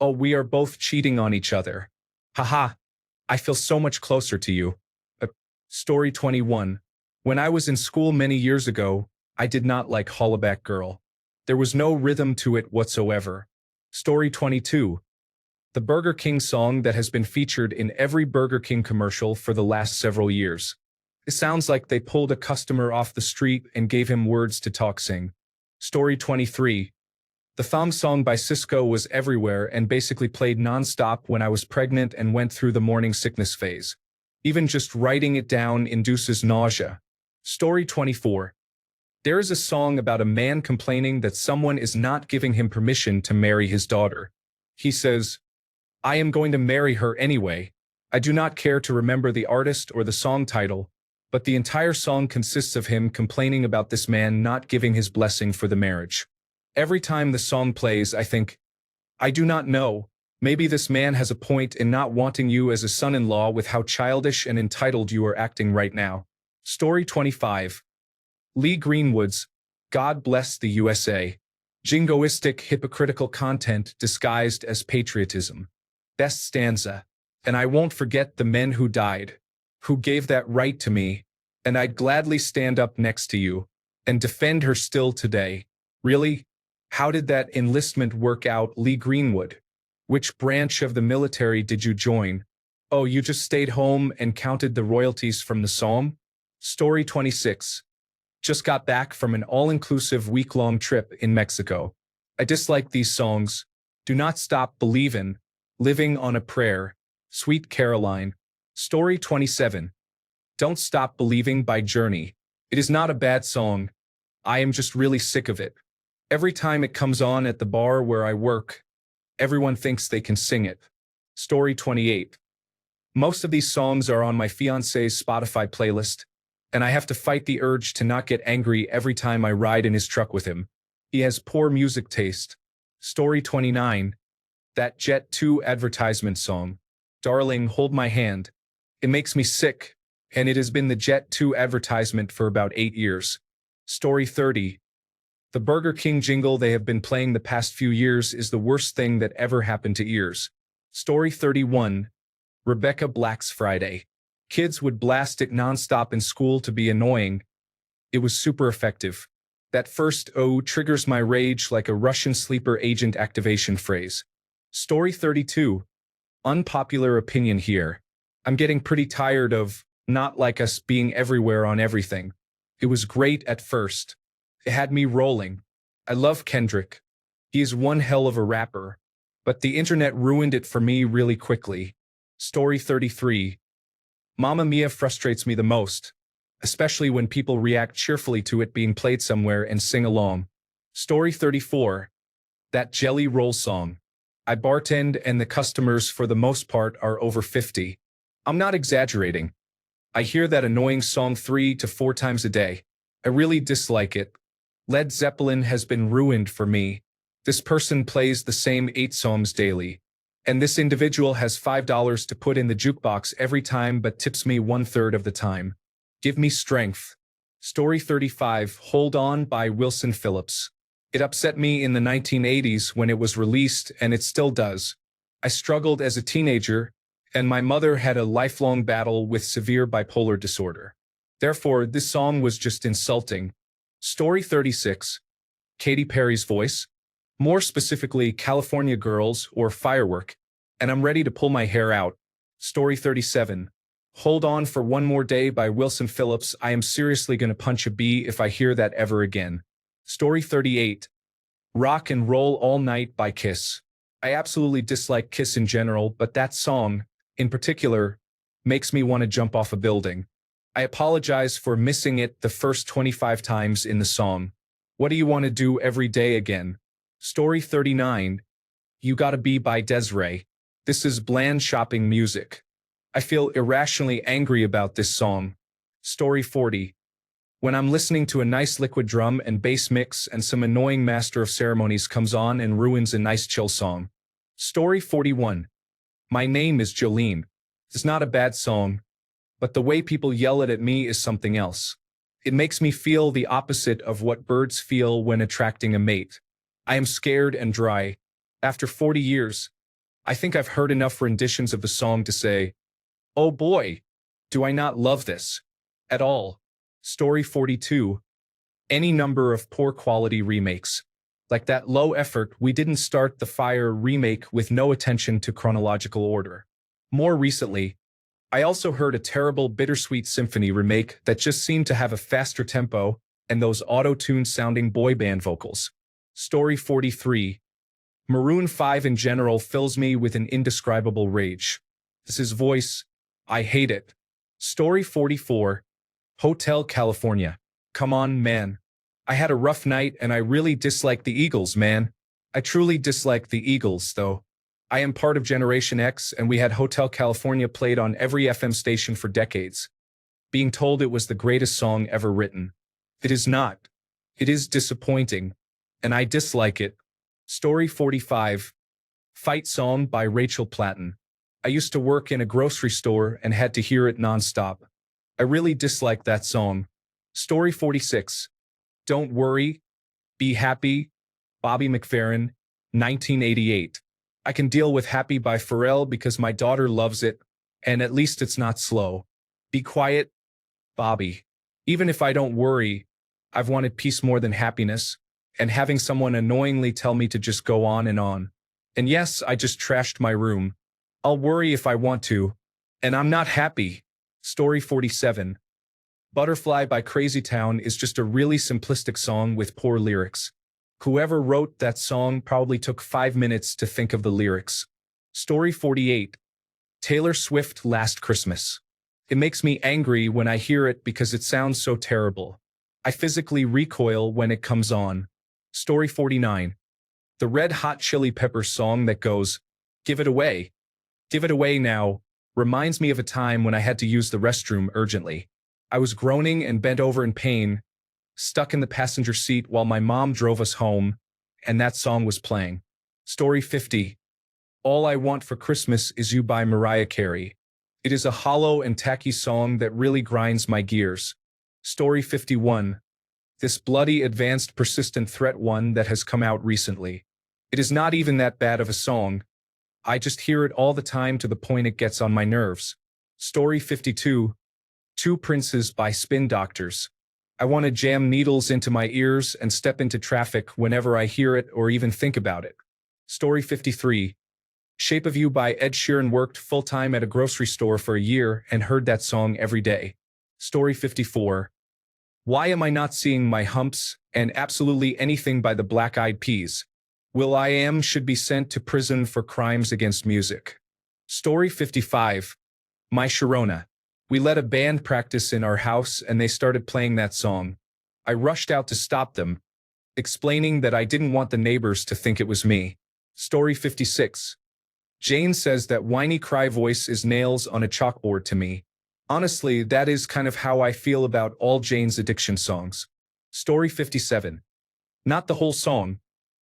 Oh, we are both cheating on each other. Haha, I feel so much closer to you. Uh, Story 21. When I was in school many years ago, I did not like Hollaback Girl. There was no rhythm to it whatsoever. Story 22. The Burger King song that has been featured in every Burger King commercial for the last several years. It sounds like they pulled a customer off the street and gave him words to talk sing. Story 23. The thong song by Cisco was everywhere and basically played non-stop when I was pregnant and went through the morning sickness phase. Even just writing it down induces nausea. Story 24. There is a song about a man complaining that someone is not giving him permission to marry his daughter. He says, I am going to marry her anyway. I do not care to remember the artist or the song title, but the entire song consists of him complaining about this man not giving his blessing for the marriage. Every time the song plays, I think, I do not know, maybe this man has a point in not wanting you as a son-in-law with how childish and entitled you are acting right now. Story 25. Lee Greenwood's God Bless the USA. Jingoistic, hypocritical content disguised as patriotism. Best stanza. And I won't forget the men who died, who gave that right to me, and I'd gladly stand up next to you and defend her still today. Really? How did that enlistment work out, Lee Greenwood? Which branch of the military did you join? Oh, you just stayed home and counted the royalties from the psalm? Story 26. Just got back from an all-inclusive week-long trip in Mexico. I dislike these songs. Do Not Stop Believin', Living on a Prayer, Sweet Caroline. Story 27. Don't Stop Believing by Journey. It is not a bad song. I am just really sick of it. Every time it comes on at the bar where I work, everyone thinks they can sing it. Story 28. Most of these songs are on my fiancé's Spotify playlist, and I have to fight the urge to not get angry every time I ride in his truck with him. He has poor music taste. Story 29. That Jet 2 advertisement song. Darling, hold my hand. It makes me sick, and it has been the Jet 2 advertisement for about 8 years. Story 30. The Burger King jingle they have been playing the past few years is the worst thing that ever happened to ears. Story 31. Rebecca Black's Friday. Kids would blast it nonstop in school to be annoying. It was super effective. That first "oh" triggers my rage like a Russian sleeper agent activation phrase. Story 32. Unpopular opinion here. I'm getting pretty tired of Not Like Us being everywhere on everything. It was great at first. It had me rolling. I love Kendrick. He is one hell of a rapper. But the internet ruined it for me really quickly. Story 33. Mamma Mia frustrates me the most, especially when people react cheerfully to it being played somewhere and sing along. Story 34. That Jelly Roll song. I bartend and the customers for the most part are over 50. I'm not exaggerating. I hear that annoying song 3 to 4 times a day. I really dislike it. Led Zeppelin has been ruined for me. This person plays the same 8 songs daily. And this individual has $5 to put in the jukebox every time but tips me 1/3 of the time. Give me strength. Story 35. Hold On by Wilson Phillips. It upset me in the 1980s when it was released, and it still does. I struggled as a teenager, and my mother had a lifelong battle with severe bipolar disorder. Therefore, this song was just insulting. Story 36. Katy Perry's voice. More specifically, California Girls or Firework, and I'm ready to pull my hair out. Story 37. Hold On for One More Day by Wilson Phillips. I am seriously gonna punch a bee if I hear that ever again. Story 38. Rock and Roll All Night by Kiss. I absolutely dislike Kiss in general, but that song, in particular, makes me want to jump off a building. I apologize for missing it the first 25 times in the song. What do you want to do every day again? Story 39. You Gotta Be by Des'ree. This is bland shopping music. I feel irrationally angry about this song. Story 40. When I'm listening to a nice liquid drum and bass mix and some annoying master of ceremonies comes on and ruins a nice chill song. Story 41. My Name is Jolene. It's not a bad song, but the way people yell it at me is something else. It makes me feel the opposite of what birds feel when attracting a mate. I am scared and dry. After 40 years, I think I've heard enough renditions of the song to say, oh boy, do I not love this at all. Story 42. Any number of poor quality remakes. Like that low effort We Didn't Start the Fire remake with no attention to chronological order. More recently, I also heard a terrible Bittersweet Symphony remake that just seemed to have a faster tempo and those auto-tuned sounding boy band vocals. Story 43. Maroon 5 in general fills me with an indescribable rage. This is voice. I hate it. Story 44. Hotel California. Come on, man. I had a rough night and I really dislike the Eagles, man. I truly dislike the Eagles, though. I am part of Generation X and we had Hotel California played on every FM station for decades, being told it was the greatest song ever written. It is not. It is disappointing, and I dislike it. Story 45. Fight Song by Rachel Platten. I used to work in a grocery store and had to hear it nonstop. I really dislike that song. Story 46. Don't Worry, Be Happy, Bobby McFerrin, 1988. I can deal with Happy by Pharrell because my daughter loves it, and at least it's not slow. Be Quiet, Bobby. Even if I don't worry, I've wanted peace more than happiness, and having someone annoyingly tell me to just go on and on. And yes, I just trashed my room. I'll worry if I want to, and I'm not happy. Story 47. Butterfly by Crazy Town is just a really simplistic song with poor lyrics. Whoever wrote that song probably took 5 minutes to think of the lyrics. Story 48. Taylor Swift Last Christmas. It makes me angry when I hear it because it sounds so terrible. I physically recoil when it comes on. Story 49. The Red Hot Chili Peppers song that goes, Give It Away. Give It Away Now, reminds me of a time when I had to use the restroom urgently. I was groaning and bent over in pain, stuck in the passenger seat while my mom drove us home, and that song was playing. Story 50. All I Want for Christmas Is You by Mariah Carey. It is a hollow and tacky song that really grinds my gears. Story 51. This bloody advanced persistent threat one that has come out recently. It is not even that bad of a song. I just hear it all the time to the point it gets on my nerves. Story 52. Two Princes by Spin Doctors. I want to jam needles into my ears and step into traffic whenever I hear it or even think about it. Story 53. Shape of You by Ed Sheeran. Worked full-time at a grocery store for a year and heard that song every day. Story 54. Why Am I Not Seeing My Humps? And Absolutely Anything by the Black Eyed Peas. will.i.am should be sent to prison for crimes against music. Story 55. My Sharona. We let a band practice in our house and they started playing that song. I rushed out to stop them, explaining that I didn't want the neighbors to think it was me. Story 56. Jane says that whiny cry voice is nails on a chalkboard to me. Honestly, that is kind of how I feel about all Jane's addiction songs. Story 57. Not the whole song,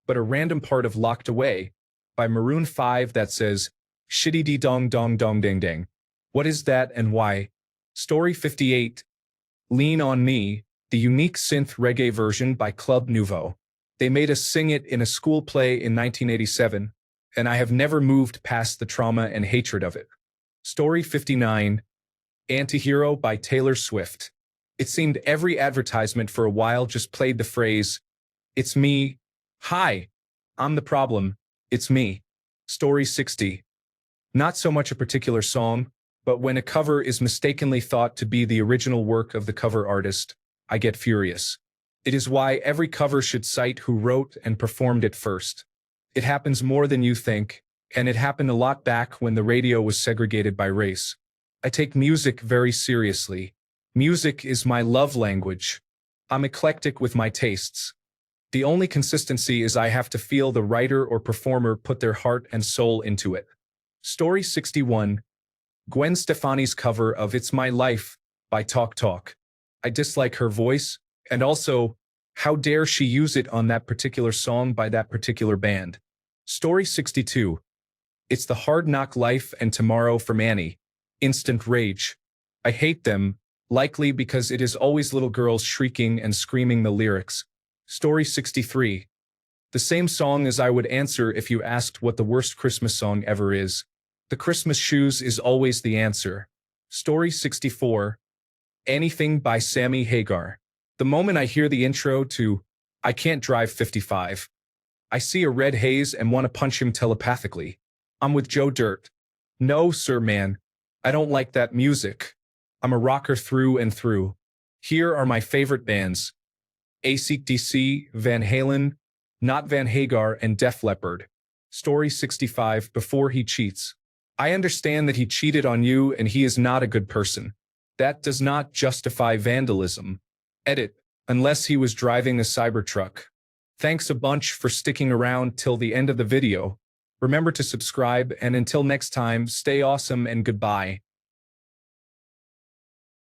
but a random part of Locked Away by Maroon 5 that says, Shitty dee dong dong dong ding ding. What is that and why? Story 58. Lean on Me, the unique synth reggae version by Club Nouveau. They made us sing it in a school play in 1987, and I have never moved past the trauma and hatred of it. Story 59. Antihero by Taylor Swift. It seemed every advertisement for a while just played the phrase, It's me. Hi. I'm the problem. It's me. Story 60. Not so much a particular song, but when a cover is mistakenly thought to be the original work of the cover artist, I get furious. It is why every cover should cite who wrote and performed it first. It happens more than you think, and it happened a lot back when the radio was segregated by race. I take music very seriously. Music is my love language. I'm eclectic with my tastes. The only consistency is I have to feel the writer or performer put their heart and soul into it. Story 61. Gwen Stefani's cover of It's My Life by Talk Talk. I dislike her voice, and also, how dare she use it on that particular song by that particular band. Story 62. It's the Hard Knock Life and Tomorrow from Annie. Instant rage. I hate them, likely because it is always little girls shrieking and screaming the lyrics. Story 63. The same song as I would answer if you asked what the worst Christmas song ever is. The Christmas Shoes is always the answer. Story 64. Anything by Sammy Hagar. The moment I hear the intro to I Can't Drive 55, I see a red haze and want to punch him telepathically. I'm with Joe Dirt. No, sir, man. I don't like that music. I'm a rocker through and through. Here are my favorite bands. AC/DC, Van Halen, Not Van Hagar, and Def Leppard. Story 65. Before he cheats. I understand that he cheated on you and he is not a good person. That does not justify vandalism. Edit. Unless he was driving a Cybertruck. Thanks a bunch for sticking around till the end of the video. Remember to subscribe, and until next time, stay awesome and goodbye.